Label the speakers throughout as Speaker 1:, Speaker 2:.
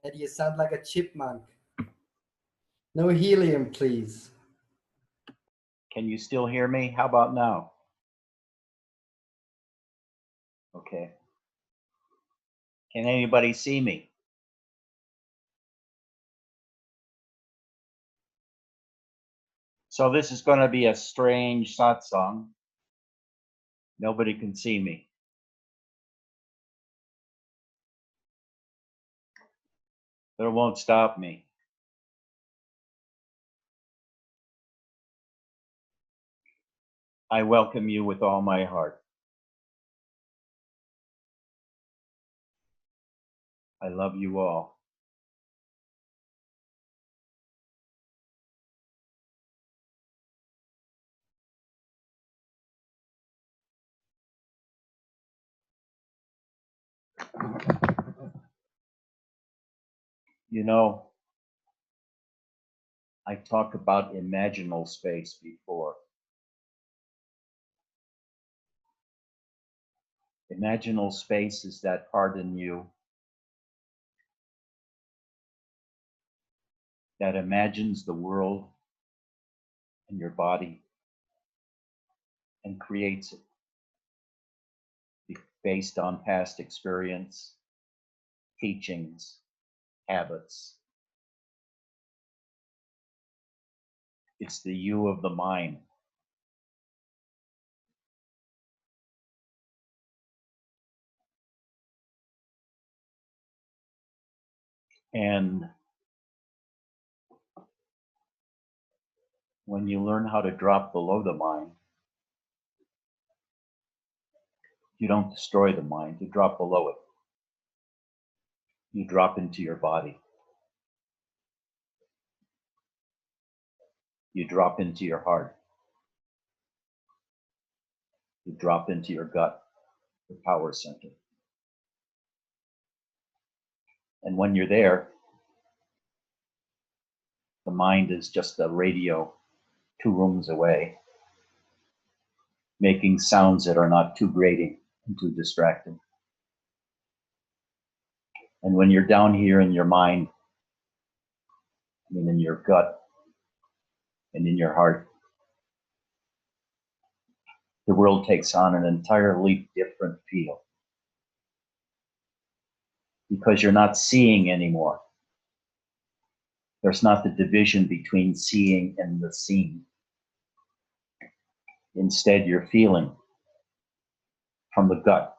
Speaker 1: Eddie, you sound like a chipmunk. No helium, please.
Speaker 2: Can you still hear me? How about now? Okay. Can anybody see me? So this is going to be a strange satsang. Nobody can see me. But it won't stop me. I welcome you with all my heart. I love you all. You know, I talked about imaginal space before. Imaginal space is that part in you that imagines the world and your body and creates it based on past experience, teachings, habits. It's the you of the mind. And when you learn how to drop below the mind, you don't destroy the mind, you drop below it. You drop into your body. You drop into your heart. You drop into your gut, the power center. And when you're there, the mind is just a radio 2 rooms away, making sounds that are not too grating and too distracting. And when you're down here in your mind, in your gut and in your heart, the world takes on an entirely different feel. Because you're not seeing anymore. There's not the division between seeing and the seen. Instead, you're feeling from the gut,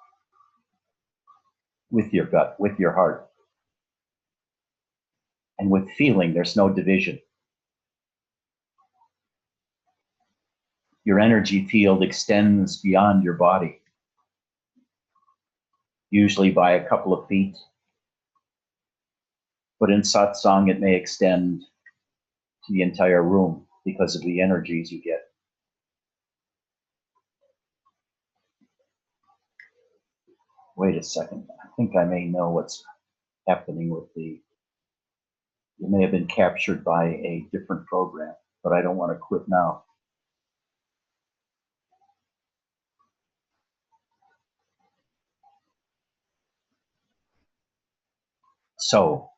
Speaker 2: with your heart. And with feeling, there's no division. Your energy field extends beyond your body, usually by a couple of feet. But in satsang, it may extend to the entire room because of the energies you get. Wait a second. I think I may know what's happening with you may have been captured by a different program, but I don't want to quit now. So,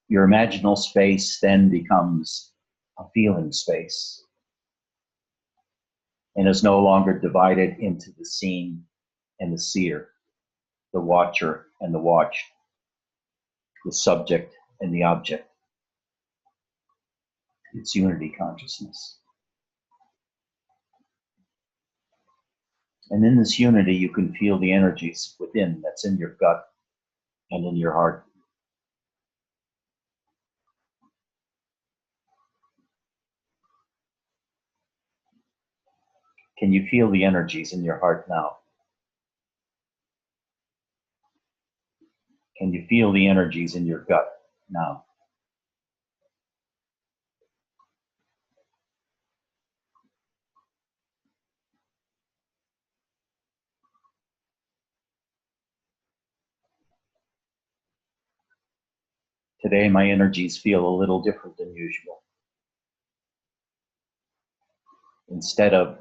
Speaker 2: your imaginal space then becomes a feeling space and is no longer divided into the seen and the seer, the watcher and the watched, the subject and the object. It's unity consciousness. And in this unity, you can feel the energies within, that's in your gut and in your heart. Can you feel the energies in your heart now? Can you feel the energies in your gut now? Today, my energies feel a little different than usual. Instead of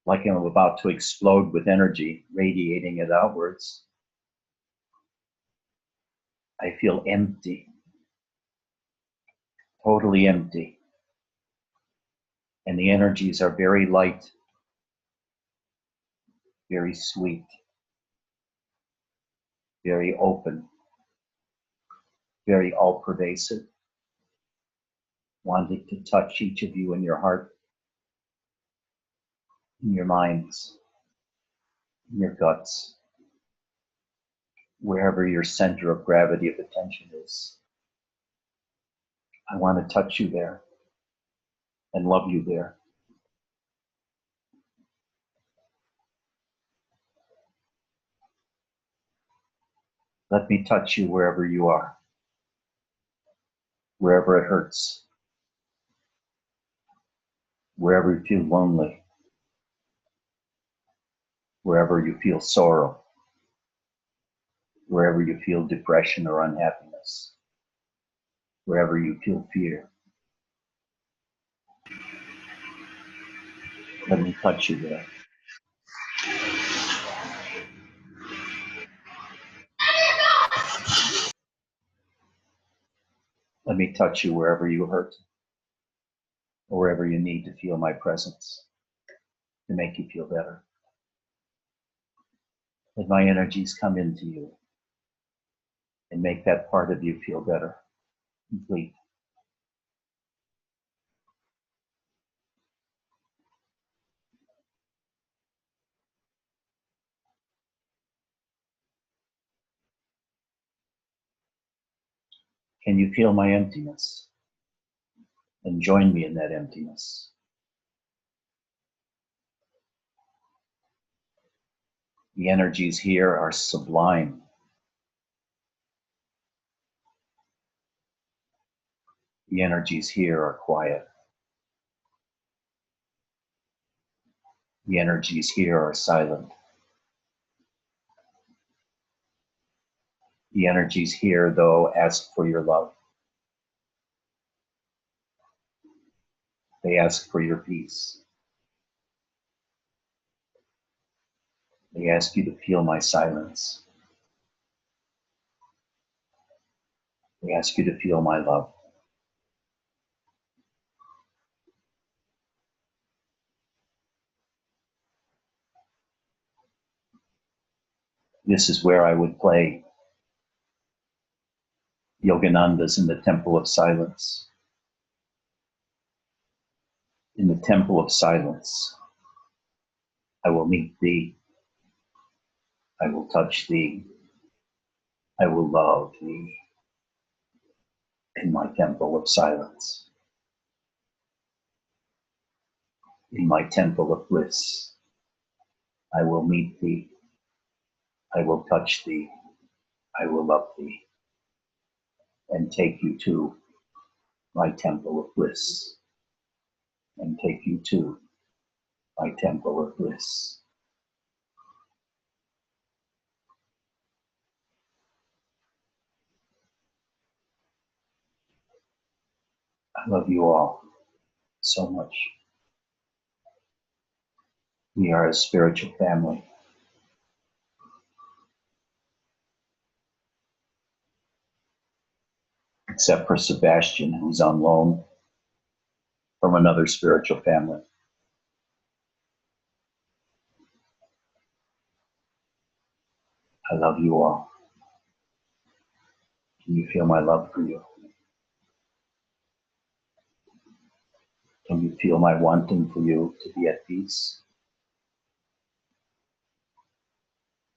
Speaker 2: like I'm about to explode with energy, radiating it outwards, I feel empty, totally empty. And the energies are very light, very sweet, very open, very all-pervasive, wanting to touch each of you in your heart, in your minds, in your guts, wherever your center of gravity of attention is. I want to touch you there and love you there. Let me touch you wherever you are, wherever it hurts, wherever you feel lonely, wherever you feel sorrow, wherever you feel depression or unhappiness, wherever you feel fear. Let me touch you there. Let me touch you wherever you hurt, or wherever you need to feel my presence to make you feel better. Let my energies come into you and make that part of you feel better, complete. Can you feel my emptiness? And join me in that emptiness. The energies here are sublime. The energies here are quiet. The energies here are silent. The energies here, though, ask for your love. They ask for your peace. They ask you to feel my silence. They ask you to feel my love. This is where I would play Yoganandas in the Temple of Silence. In the Temple of Silence, I will meet thee. I will touch thee. I will love thee. In my Temple of Silence. In my Temple of Bliss, I will meet thee. I will touch thee. I will love thee. And take you to my Temple of Bliss. And take you to my Temple of Bliss. I love you all so much. We are a spiritual family. Except for Sebastian, who's on loan from another spiritual family. I love you all. Can you feel my love for you? Can you feel my wanting for you to be at peace?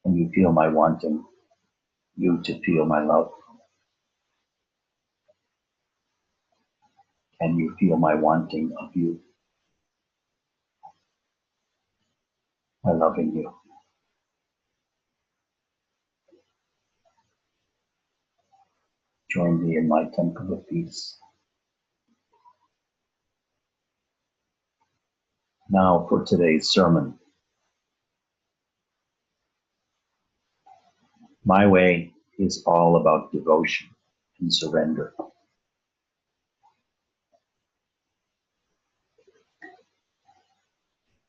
Speaker 2: Can you feel my wanting you to feel my love? Can you feel my wanting of you? by loving you. Join me in my temple of peace. Now for today's sermon. My way is all about devotion and surrender.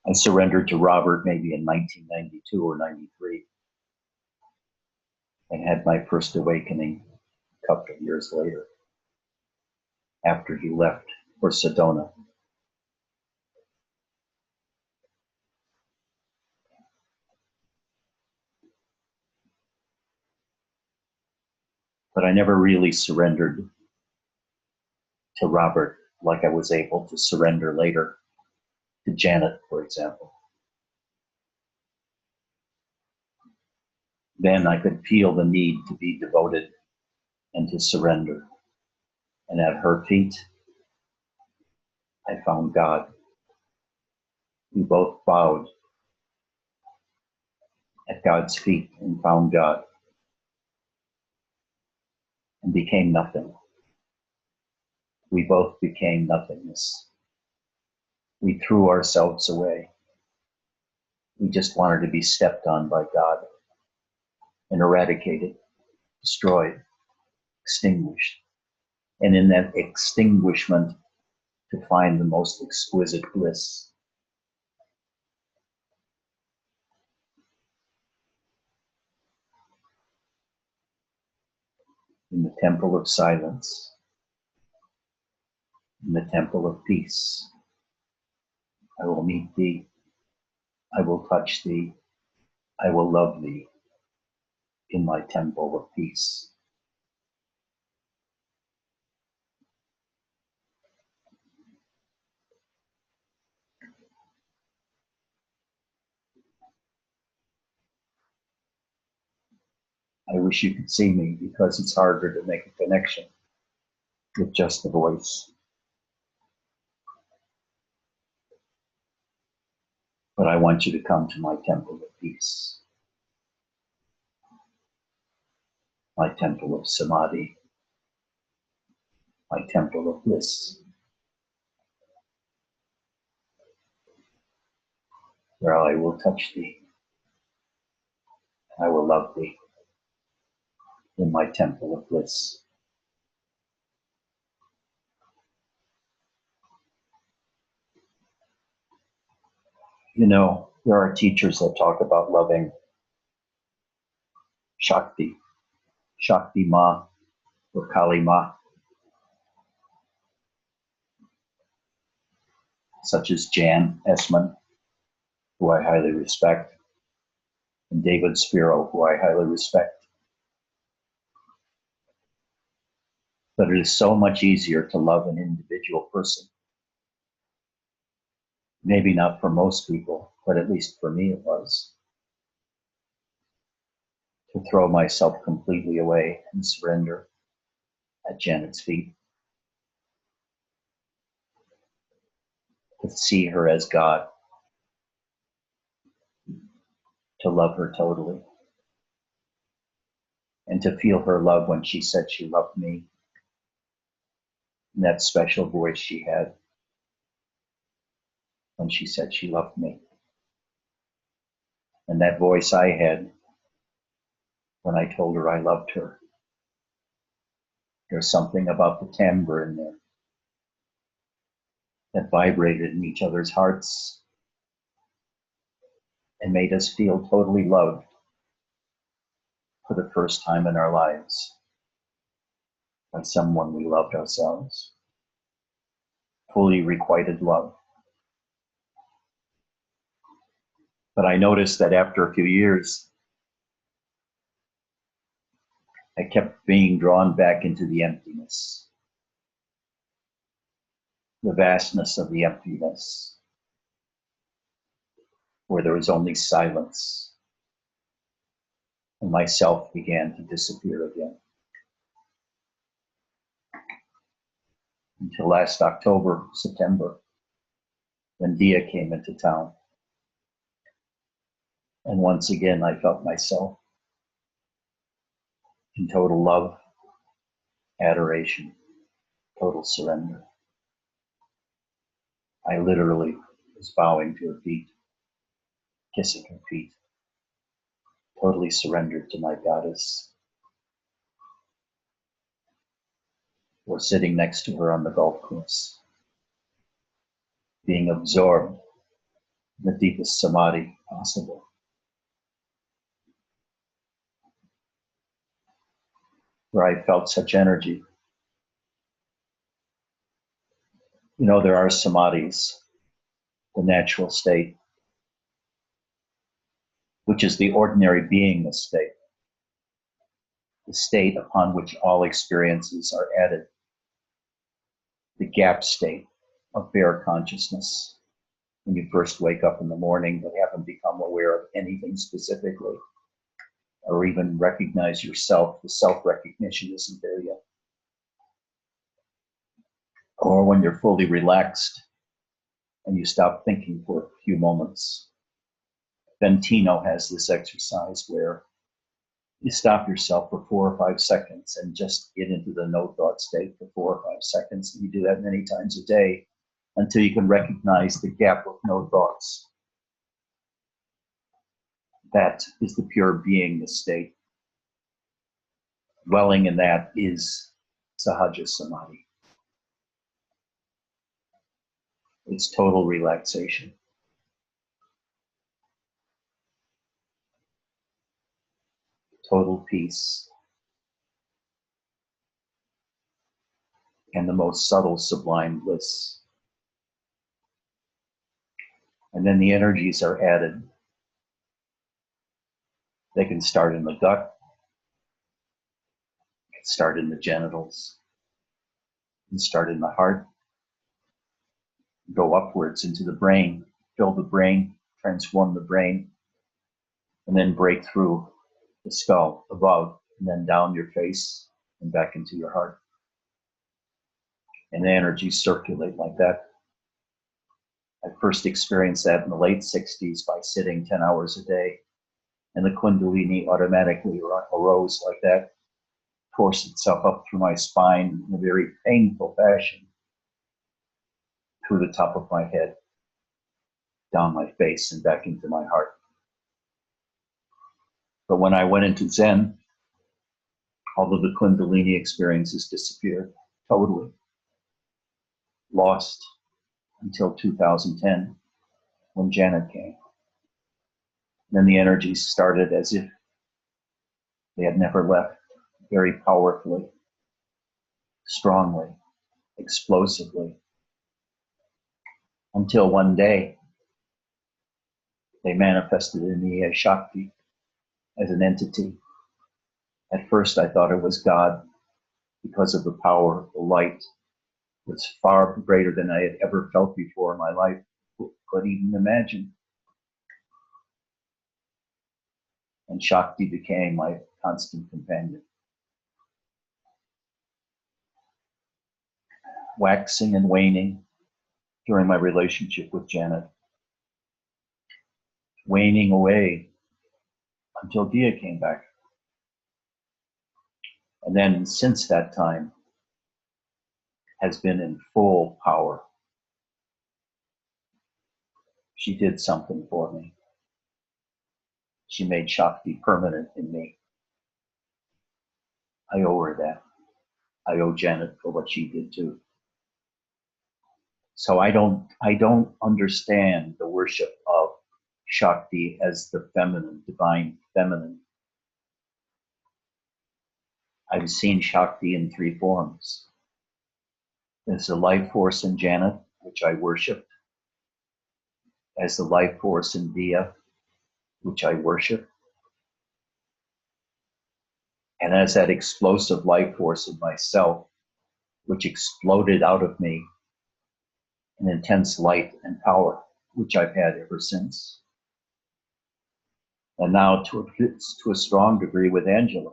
Speaker 2: I surrendered to Robert maybe in 1992 or 93 and had my first awakening a couple of years later after he left for Sedona. But I never really surrendered to Robert like I was able to surrender later to Janet, for example. Then I could feel the need to be devoted and to surrender. And at her feet, I found God. We both bowed at God's feet and found God and became nothing. We both became nothingness. We threw ourselves away. We just wanted to be stepped on by God and eradicated, destroyed, extinguished. And in that extinguishment, to find the most exquisite bliss. In the temple of silence, in the temple of peace, I will meet thee, I will touch thee, I will love thee in my temple of peace. I wish you could see me because it's harder to make a connection with just the voice. But I want you to come to my temple of peace, my temple of samadhi, my temple of bliss, where I will touch thee, I will love thee in my temple of bliss. You know, there are teachers that talk about loving Shakti, Shakti Ma, or Kali Ma, such as Jan Essman, who I highly respect, and David Spiro, who I highly respect. But it is so much easier to love an individual person. Maybe not for most people, but at least for me it was. To throw myself completely away and surrender at Janet's feet. To see her as God. To love her totally. And to feel her love when she said she loved me. And that special voice she had when she said she loved me. And that voice I had when I told her I loved her. There's something about the timbre in there that vibrated in each other's hearts and made us feel totally loved for the first time in our lives by someone we loved ourselves. Fully requited love. But I noticed that after a few years, I kept being drawn back into the emptiness, the vastness of the emptiness, where there was only silence, and myself began to disappear again. Until last October, September, when Dia came into town. And once again, I felt myself in total love, adoration, total surrender. I literally was bowing to her feet, kissing her feet, totally surrendered to my goddess. Or sitting next to her on the golf course, being absorbed in the deepest samadhi possible. Where I felt such energy. You know, there are samadhis, the natural state, which is the ordinary beingness state, the state upon which all experiences are added, the gap state of bare consciousness. When you first wake up in the morning but haven't become aware of anything specifically, or even recognize yourself, the self-recognition isn't there yet. Or when you're fully relaxed and you stop thinking for a few moments. Bentino has this exercise where you stop yourself for 4 or 5 seconds and just get into the no thought state for 4 or 5 seconds. And you do that many times a day until you can recognize the gap of no thoughts. That is the pure beingness state. Dwelling in that is Sahaja Samadhi. It's total relaxation. Total peace. And the most subtle, sublime bliss. And then the energies are added. They can start in the gut, can start in the genitals, can start in the heart, go upwards into the brain, fill the brain, transform the brain, and then break through the skull above, and then down your face and back into your heart. And the energies circulate like that. I first experienced that in the late 60s by sitting 10 hours a day, and the Kundalini automatically arose like that, forced itself up through my spine in a very painful fashion, through the top of my head, down my face, and back into my heart. But when I went into Zen, all of the Kundalini experiences disappeared totally. Lost until 2010, when Janet came. Then the energies started as if they had never left, very powerfully, strongly, explosively, until one day they manifested in me as Shakti, as an entity. At first I thought it was God because of the power, the light was far greater than I had ever felt before in my life, couldn't even imagine. And Shakti became my constant companion. Waxing and waning during my relationship with Janet. Waning away until Dia came back. And then since that time has been in full power. She did something for me. She made Shakti permanent in me. I owe her that. I owe Janet for what she did too. So I don't understand the worship of Shakti as the feminine, divine feminine. I've seen Shakti in 3 forms. There's the life force in Janet, which I worship. As the life force in Dia, which I worship. And as that explosive life force in myself, which exploded out of me in intense light and power, which I've had ever since. And now to a strong degree with Angela,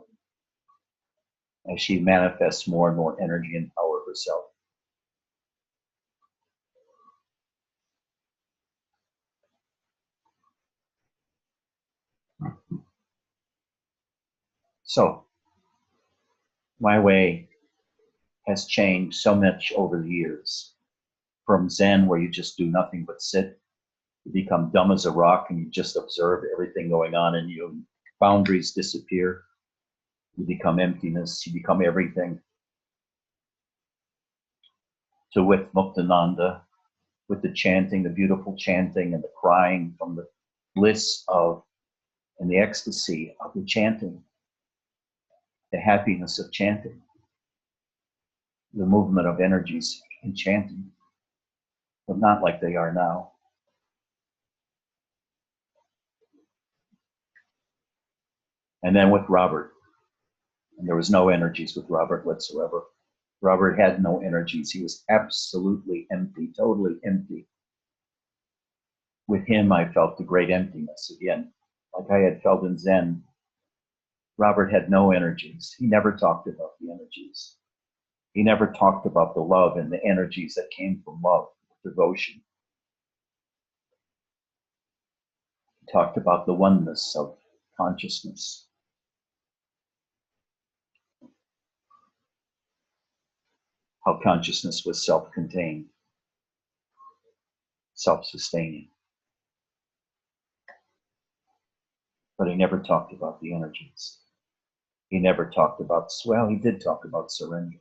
Speaker 2: as she manifests more and more energy and power herself. So, my way has changed so much over the years. From Zen, where you just do nothing but sit, you become dumb as a rock and you just observe everything going on and you. Boundaries disappear. You become emptiness. You become everything. To with Muktananda, with the chanting, the beautiful chanting and the crying from the bliss of and the ecstasy of the chanting, the happiness of chanting, the movement of energies in chanting, but not like they are now. And then with Robert, and there was no energies with Robert whatsoever. Robert had no energies. He was absolutely empty, totally empty. With him, I felt the great emptiness again, like I had felt in Zen. Robert had no energies. He never talked about the energies. He never talked about the love and the energies that came from love, devotion. He talked about the oneness of consciousness. How consciousness was self-contained, self-sustaining. But he never talked about the energies. He never talked about, well, he did talk about surrender.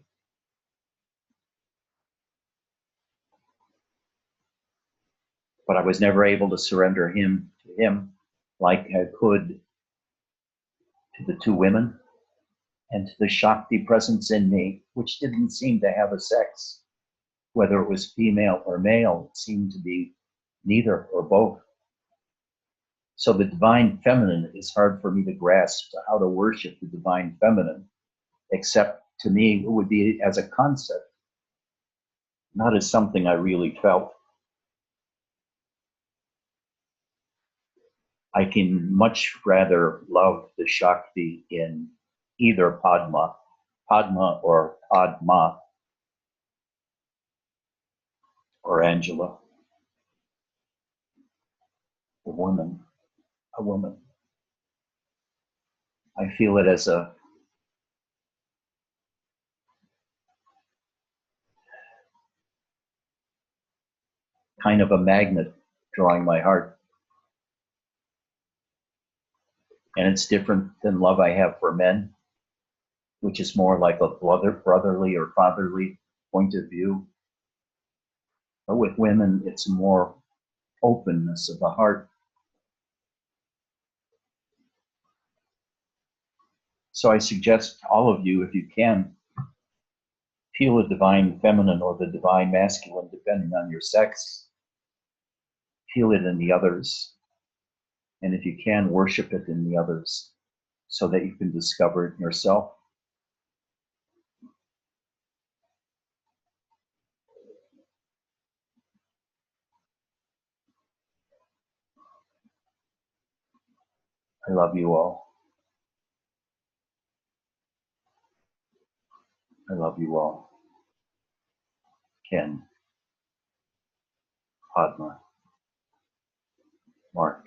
Speaker 2: But I was never able to surrender him to him like I could to the two women and to the Shakti presence in me, which didn't seem to have a sex. Whether it was female or male, it seemed to be neither or both. So the divine feminine is hard for me to grasp how to worship the divine feminine, except to me, it would be as a concept, not as something I really felt. I can much rather love the Shakti in either Padma or Padma or Angela, a woman. I feel it as a kind of a magnet drawing my heart. And it's different than love I have for men, which is more like a brotherly or fatherly point of view. But with women, it's more openness of the heart. So I suggest all of you, if you can, feel the divine feminine or the divine masculine, depending on your sex. Feel it in the others. And if you can, worship it in the others so that you can discover it in yourself. I love you all. I love you all. Ken, Padma, Mark,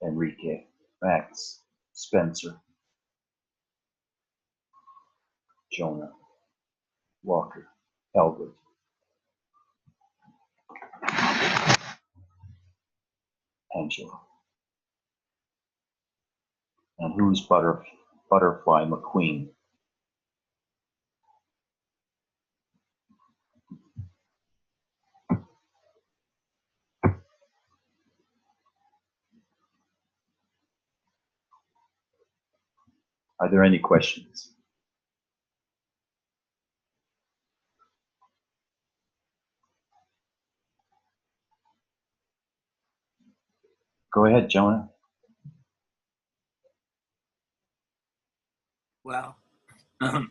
Speaker 2: Enrique, Max, Spencer, Jonah, Walker, Albert, Angela. And who's Butterfly McQueen? Are there any questions? Go ahead, Jonah.
Speaker 3: Well, I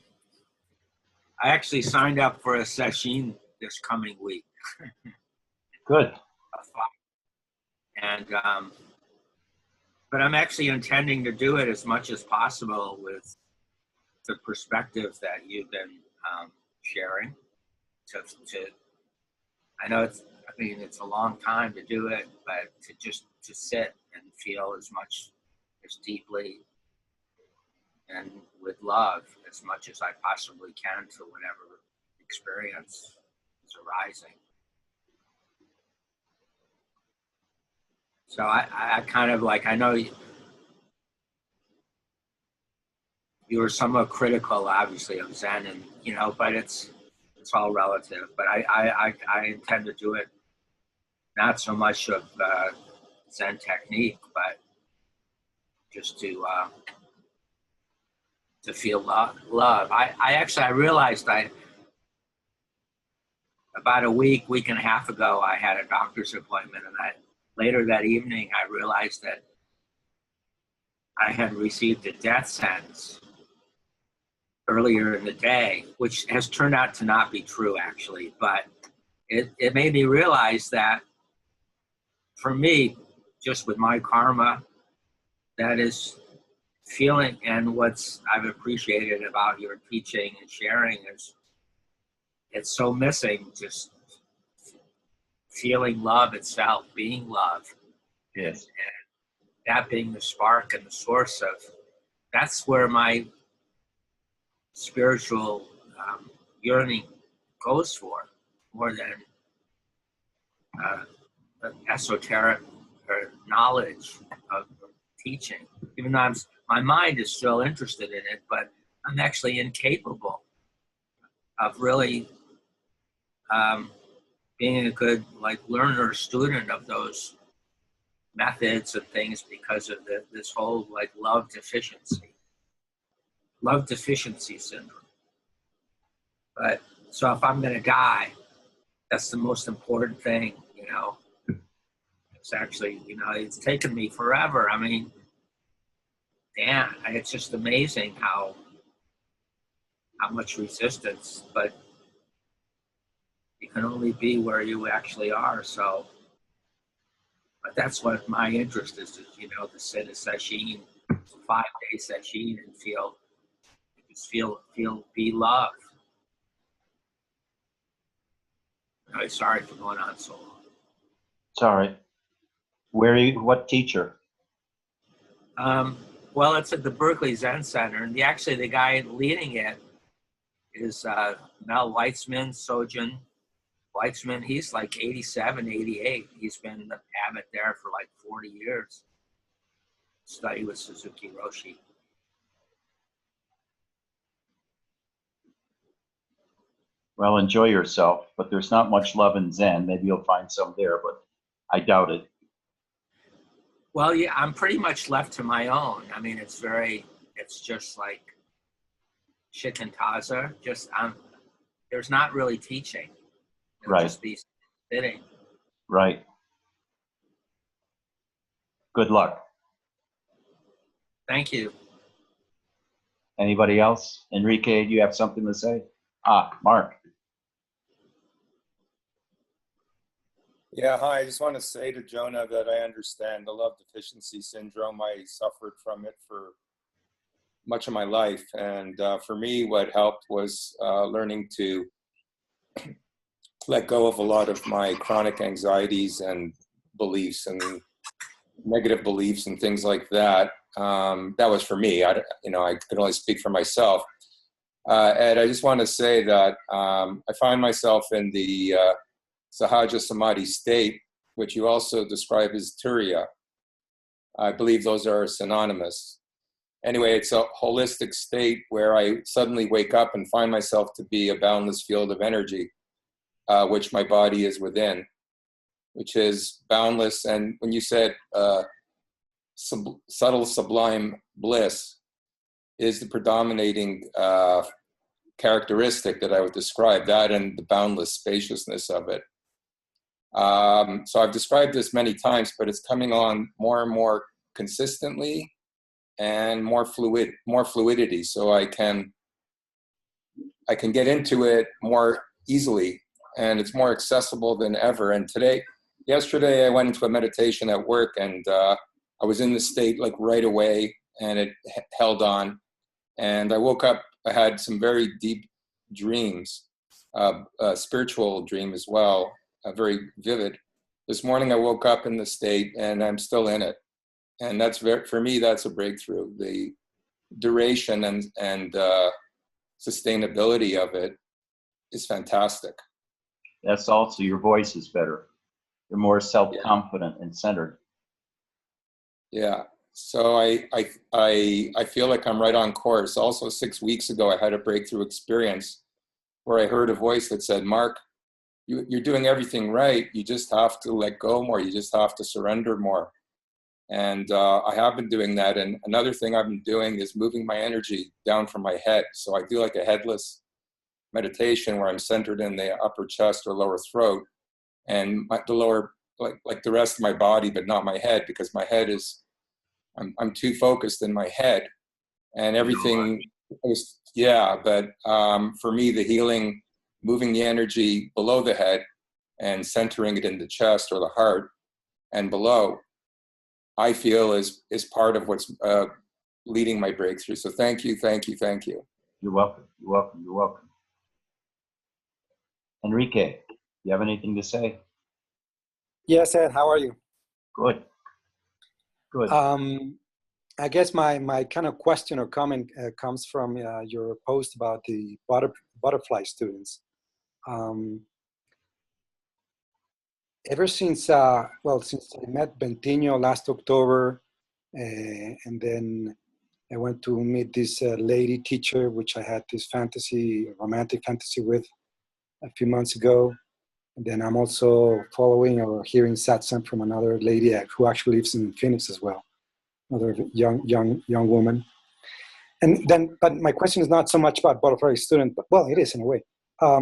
Speaker 3: actually signed up for a session this coming week.
Speaker 2: Good.
Speaker 3: And but I'm actually intending to do it as much as possible with the perspective that you've been sharing. I know it's a long time to do it, but to sit and feel as much as deeply and with love as much as I possibly can to whatever experience is arising. So I kind of like, I know you were somewhat critical, obviously, of Zen, and but it's all relative. But I intend to do it not so much of Zen technique, but just to feel love. I realized about a week and a half ago, I had a doctor's appointment, and later that evening, I realized that I had received a death sentence earlier in the day, which has turned out to not be true, actually. But it made me realize that for me, just with my karma, that is feeling, and what's I've appreciated about your teaching and sharing is it's so missing, just feeling love itself, being love.
Speaker 2: Yes.
Speaker 3: And that being the spark and the source of, that's where my spiritual yearning goes for, more than esoteric or knowledge of teaching. Even though my mind is still interested in it, but I'm actually incapable of really being a good learner or student of those methods and things because of this whole love deficiency syndrome. But so if I'm going to die, that's the most important thing, It's actually, it's taken me forever. I mean, damn, it's just amazing how much resistance, but you can only be where you actually are. So, but that's what my interest is, to sit in sesshin, 5-day sesshin, and be love. I'm sorry for going on so long.
Speaker 2: It's all right. What teacher?
Speaker 3: Well, it's at the Berkeley Zen Center, and the guy leading it is Mel Weitzman, Sojun Weitzman. He's 87, 88. He's been the abbot there for 40 years. Study with Suzuki Roshi.
Speaker 2: Well, enjoy yourself, but there's not much love in Zen. Maybe you'll find some there, but I doubt it.
Speaker 3: Well, yeah, I'm pretty much left to my own. I mean, it's just like shikantaza. There's not really teaching. It'll
Speaker 2: Right.
Speaker 3: just be sitting.
Speaker 2: Right. Good luck.
Speaker 3: Thank you.
Speaker 2: Anybody else? Enrique, do you have something to say? Mark.
Speaker 4: Yeah, hi. I just want to say to Jonah that I understand the love deficiency syndrome. I suffered from it for much of my life. And for me, what helped was learning to let go of a lot of my chronic anxieties and beliefs and negative beliefs and things like that. That was for me. I could only speak for myself. And I just want to say that I find myself in the Sahaja Samadhi state, which you also describe as Turiya. I believe those are synonymous. Anyway, it's a holistic state where I suddenly wake up and find myself to be a boundless field of energy, which my body is within, which is boundless. And when you said subtle sublime bliss is the predominating characteristic that I would describe, that and the boundless spaciousness of it. So I've described this many times, but it's coming on more and more consistently and more fluidity. So I can get into it more easily, and it's more accessible than ever. And yesterday I went into a meditation at work, and I was in the state right away, and it held on. And I woke up, I had some very deep dreams, a spiritual dream as well, very vivid. This morning I woke up in the state, and I'm still in it. And that's for me, that's a breakthrough. The duration and sustainability of it is fantastic.
Speaker 2: That's also, your voice is better. You're more self-confident and centered.
Speaker 4: Yeah. So I feel like I'm right on course. Also, 6 weeks ago, I had a breakthrough experience where I heard a voice that said, Mark, you're doing everything right. You just have to let go more. You just have to surrender more. And I have been doing that. And another thing I've been doing is moving my energy down from my head. So I do like a headless meditation where I'm centered in the upper chest or lower throat, and the lower, like the rest of my body, but not my head, because my head is, I'm too focused in my head and everything is, yeah. But for me, the healing, moving the energy below the head and centering it in the chest or the heart and below, I feel is part of what's leading my breakthrough. So thank you, thank you, thank you.
Speaker 2: You're welcome. You're welcome. You're welcome. Enrique, you have anything to say?
Speaker 5: Yes, Ed, how are you?
Speaker 2: Good. Good.
Speaker 5: I guess my kind of question or comment comes from your post about the butterfly students. Ever since, since I met Bentinho last October, and then I went to meet this lady teacher, which I had this romantic fantasy with a few months ago. And then I'm also following or hearing satsang from another lady who actually lives in Phoenix as well, another young woman. And then, but my question is not so much about butterfly student, but well, it is in a way. I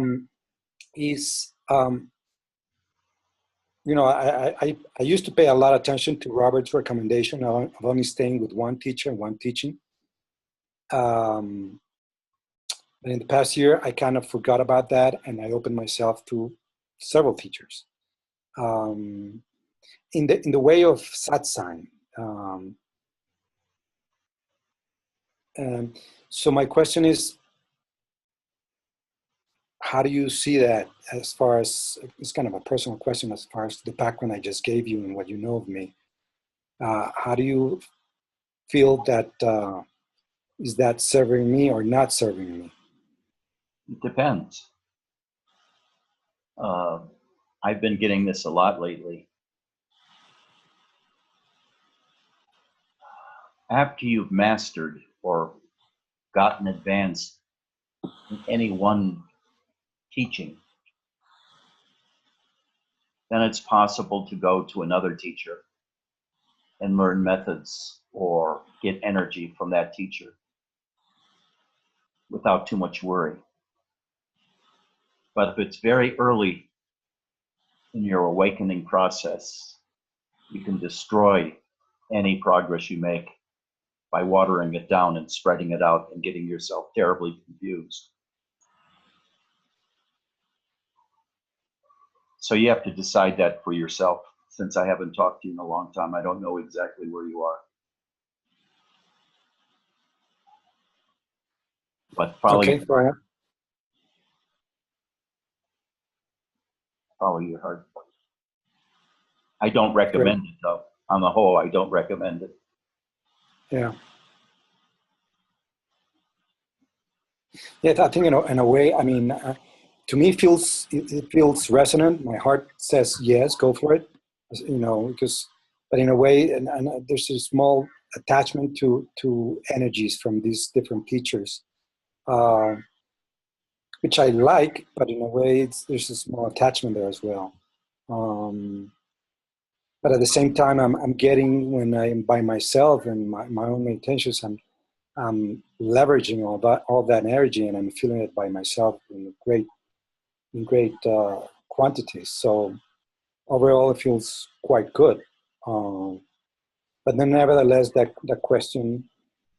Speaker 5: used to pay a lot of attention to Robert's recommendation of only staying with one teacher and one teaching. But in the past year, I kind of forgot about that, and I opened myself to several teachers. In the way of satsang. So my question is, how do you see that, as far as, it's kind of a personal question as far as the background I just gave you and what you know of me. How do you feel that, is that serving me or not serving me?
Speaker 2: It depends. I've been getting this a lot lately. After you've mastered or gotten advanced in any one teaching, then it's possible to go to another teacher and learn methods or get energy from that teacher without too much worry. But if it's very early in your awakening process, you can destroy any progress you make by watering it down and spreading it out and getting yourself terribly confused. So you have to decide that for yourself. Since I haven't talked to you in a long time, I don't know exactly where you are. But follow your heart. I don't recommend it, though. On the whole, I don't recommend it.
Speaker 5: Yeah. Yeah, I think in a way, I mean, to me, it feels resonant. My heart says yes, go for it. Because, but in a way, and there's a small attachment to energies from these different teachers, which I like, but in a way, there's a small attachment there as well. But at the same time, I'm getting, when I'm by myself and my own meditations, I'm leveraging all that energy, and I'm feeling it by myself in great quantities. So overall, it feels quite good. But then, nevertheless, that question,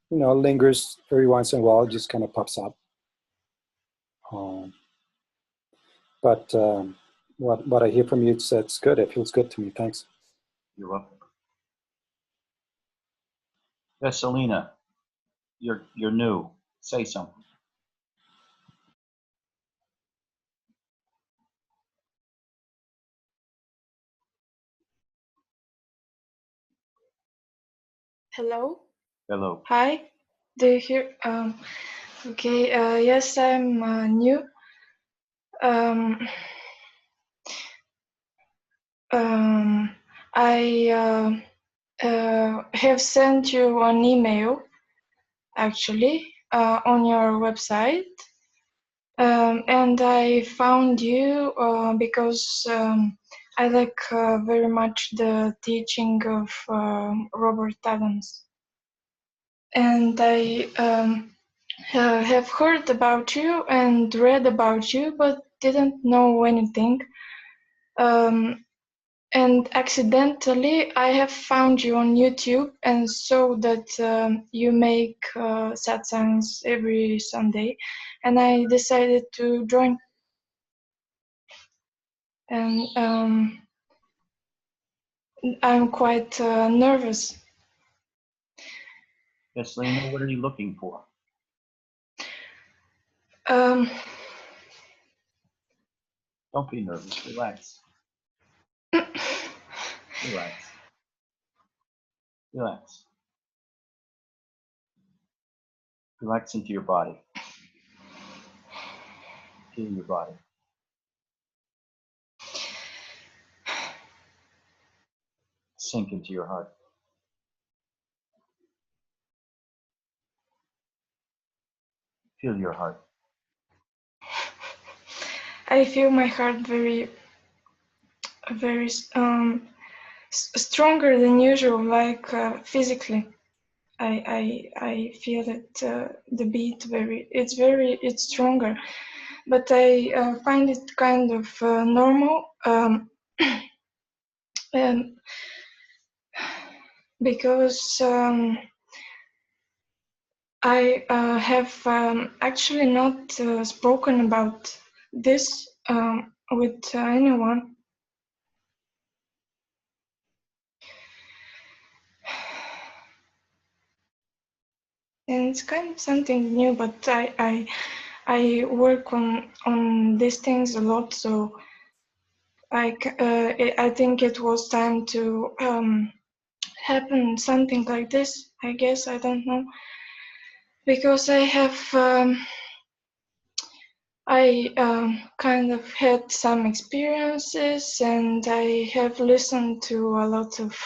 Speaker 5: lingers every once in a while. It just kind of pops up. But what I hear from you, it's good. It feels good to me. Thanks.
Speaker 2: You're welcome. Yes, Selena, you're new. Say something.
Speaker 6: Hello.
Speaker 2: Hello.
Speaker 6: Hi. Do you hear? Okay. Yes, I'm new. Um, I have sent you an email actually on your website, and I found you because I like very much the teaching of Robert Adams, and I have heard about you and read about you, but didn't know anything. And accidentally, I have found you on YouTube and saw that you make satsangs every Sunday, and I decided to join. And I'm quite nervous.
Speaker 2: Yes, Lena, what are you looking for?
Speaker 6: Um,
Speaker 2: Don't be nervous. Relax. Relax. Relax. Relax into your body. Feel your body. Sink into your heart. Feel your heart.
Speaker 6: I feel my heart very stronger than usual, like physically. I feel it, the beat it's stronger, but I find it kind of normal, and because I have actually not spoken about this with anyone. And it's kind of something new, but I work on these things a lot, so I think it was time to happen something like this. I guess, I don't know, because I have kind of had some experiences, and I have listened to a lot of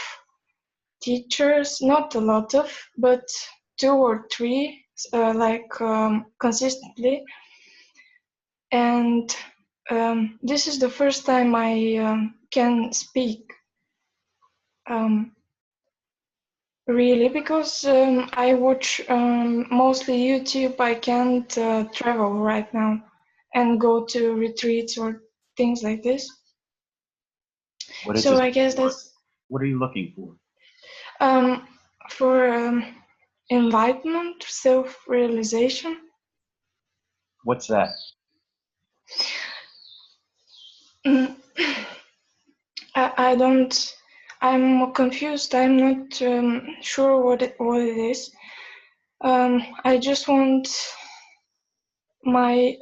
Speaker 6: teachers, not a lot of, but 2 or 3, consistently. And this is the first time I can speak, really, because I watch mostly YouTube. I can't travel right now and go to retreats or things like this.
Speaker 2: What is
Speaker 6: So
Speaker 2: this?
Speaker 6: I guess that's
Speaker 2: What are you looking for?
Speaker 6: for enlightenment, self-realization.
Speaker 2: What's that?
Speaker 6: I don't. I'm confused. I'm not sure what it is. I just want my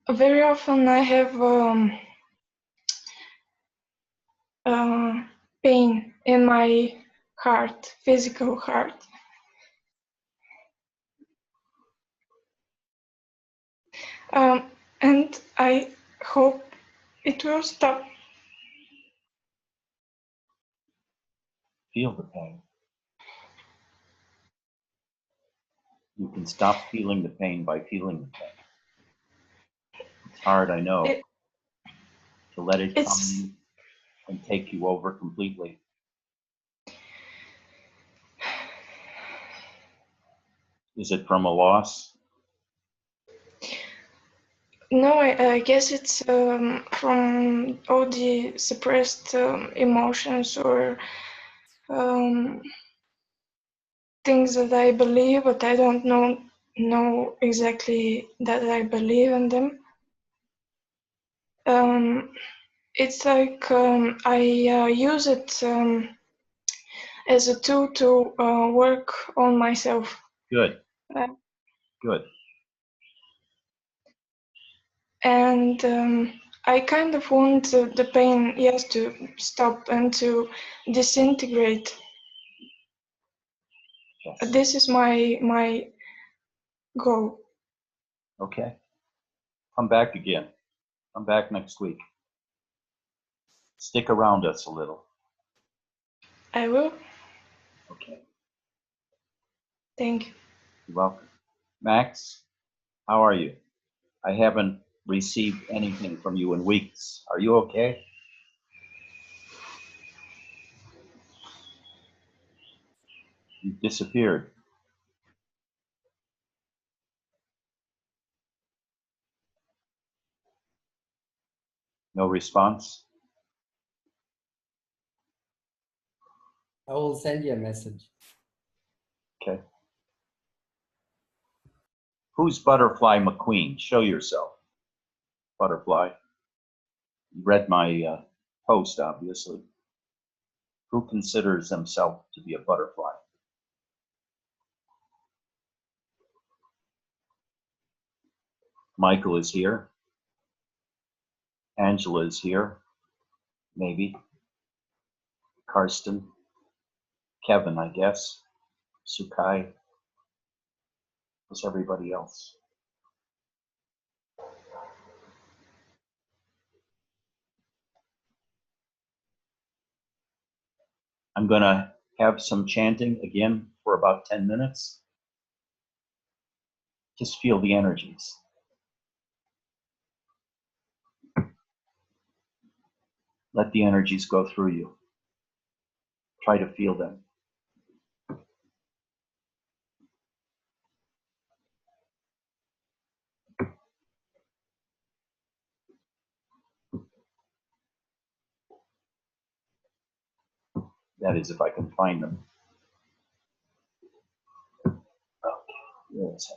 Speaker 6: very often I have pain in my heart, physical heart. And I hope it will stop.
Speaker 2: Feel the pain. You can stop feeling the pain by feeling the pain. It's hard, I know, to let it come and take you over completely. Is it from a loss?
Speaker 6: No, I guess it's from all the suppressed emotions or things that I believe, but I don't know exactly that I believe in them. It's like I use it as a tool to work on myself.
Speaker 2: Good.
Speaker 6: Uh,
Speaker 2: Good.
Speaker 6: And I kind of want the pain, yes, to stop and to disintegrate.
Speaker 2: Yes.
Speaker 6: This is my goal.
Speaker 2: Okay. Come back again. Come back next week. Stick around us a little.
Speaker 6: I will.
Speaker 2: Okay.
Speaker 6: Thank you.
Speaker 2: You're welcome. Max, how are you? I haven't received anything from you in weeks. Are you okay? You disappeared. No response?
Speaker 1: I will send you a message.
Speaker 2: Okay. Who's Butterfly McQueen? Show yourself. Butterfly. You read my post, obviously. Who considers himself to be a butterfly? Michael is here. Angela is here. Maybe. Karsten. Kevin, I guess. Sukai. Who's everybody else? I'm going to have some chanting again for about 10 minutes. Just feel the energies. Let the energies go through you. Try to feel them. That is, if I can find them. Okay, yes.